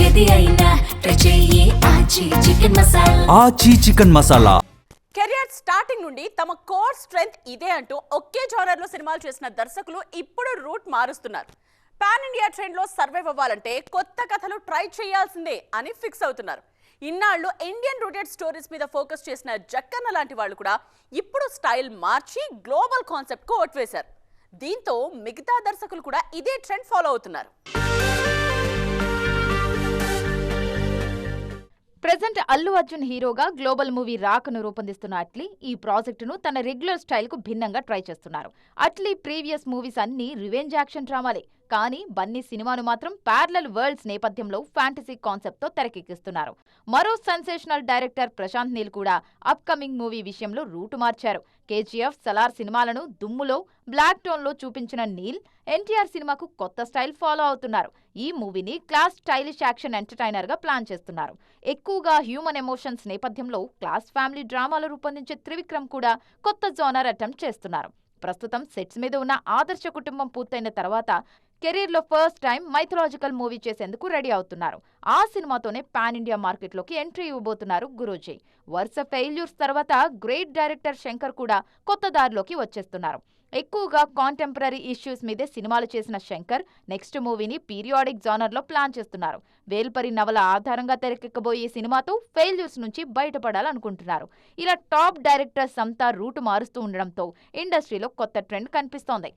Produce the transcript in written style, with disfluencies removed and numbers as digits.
ఏది అయినా ట్రై చెయ్యి ఆచి చికెన్ మసాలా. ఆచి చికెన్ మసాలా. కెరియర్ స్టార్టింగ్ నుండి తమ కోర్ స్ట్రెంగ్త్ ఇదే అంటూ ఒకే జోనర్ లో సినిమాలు చేసిన దర్శకులు ఇప్పుడు రూట్ మారుస్తున్నారు. పాన్ ఇండియా ట్రెండ్ లో సర్వైవ్ అవ్వాలంటే కొత్త కథలు ట్రై చేయాల్సిందే అని ఫిక్స్ అవుతున్నారు. ఇన్నాళ్ళు ఇండియన్ రూటెడ్ స్టోరీస్ మీద ఫోకస్ చేసిన జక్కన్న లాంటి వాళ్ళు కూడా ఇప్పుడు స్టైల్ మార్చి గ్లోబల్ కాన్సెప్ట్ కు ఓట్ వేశారు. దీంతో మిగతా దర్శకులు కూడా ఇదే ట్రెండ్ ఫాలో అవుతున్నారు. ప్రెజెంట్ అల్లు అర్జున్ హీరోగా గ్లోబల్ మూవీ రాకను రూపొందిస్తున్న అట్లీ ఈ ప్రాజెక్టును తన రెగ్యులర్ స్టైల్ కు భిన్నంగా ట్రై చేస్తున్నారు. అట్లీ ప్రీవియస్ మూవీస్ అన్ని రివెంజ్ యాక్షన్ డ్రామాలే, కానీ బన్నీ సినిమాను మాత్రం ప్యారలల్ వరల్డ్స్ నేపథ్యంలో ఫ్యాంటసీ కాన్సెప్ట్ తో తెరకెక్కిస్తున్నారు. మరో సెన్సేషనల్ డైరెక్టర్ ప్రశాంత్ నీల్ కూడా అప్ కమింగ్ మూవీ విషయంలో రూటు మార్చారు. కేజీఎఫ్, సలార్ సినిమాలను దుమ్ములో, బ్లాక్ టోన్ లో చూపించిన నీల్ ఎన్టీఆర్ సినిమాకు కొత్త స్టైల్ ఫాలో అవుతున్నారు. ఈ మూవీని క్లాస్ స్టైలిష్ యాక్షన్ ఎంటర్టైనర్ గా ప్లాన్ చేస్తున్నారు. ఎక్కువగా హ్యూమన్ ఎమోషన్స్ నేపథ్యంలో క్లాస్ ఫ్యామిలీ డ్రామాలు రూపొందించే త్రివిక్రమ్ కూడా కొత్త జోనర్ అటెంప్ట్ చేస్తున్నారు. ప్రస్తుతం సెట్స్ మీద ఉన్న ఆదర్శ కుటుంబం పూర్తయిన తర్వాత కెరీర్ లో ఫస్ట్ టైం మైథలాజికల్ మూవీ చేసేందుకు రెడీ అవుతున్నారు. ఆ సినిమాతోనే పాన్ ఇండియా మార్కెట్ లోకి ఎంట్రీ ఇవ్వబోతున్నారు గురూజీ. వరుస ఫెయిల్యూర్స్ తర్వాత గ్రేట్ డైరెక్టర్ శంకర్ కూడా కొత్త దారిలోకి వచ్చేస్తున్నారు. ఎక్కువగా కాంటెంపరీ ఇష్యూస్ మీదే సినిమాలు చేసిన శంకర్ నెక్స్ట్ మూవీని పీరియాడిక్ జానర్ లో ప్లాన్ చేస్తున్నారు. వేల్పరి నవల ఆధారంగా తెరకెక్కబోయే సినిమాతో ఫెయిల్యూర్స్ నుంచి బయటపడాలనుకుంటున్నారు. ఇలా టాప్ డైరెక్టర్స్ అంతా రూటు మారుస్తూ ఉండడంతో ఇండస్ట్రీలో కొత్త ట్రెండ్ కనిపిస్తోంది.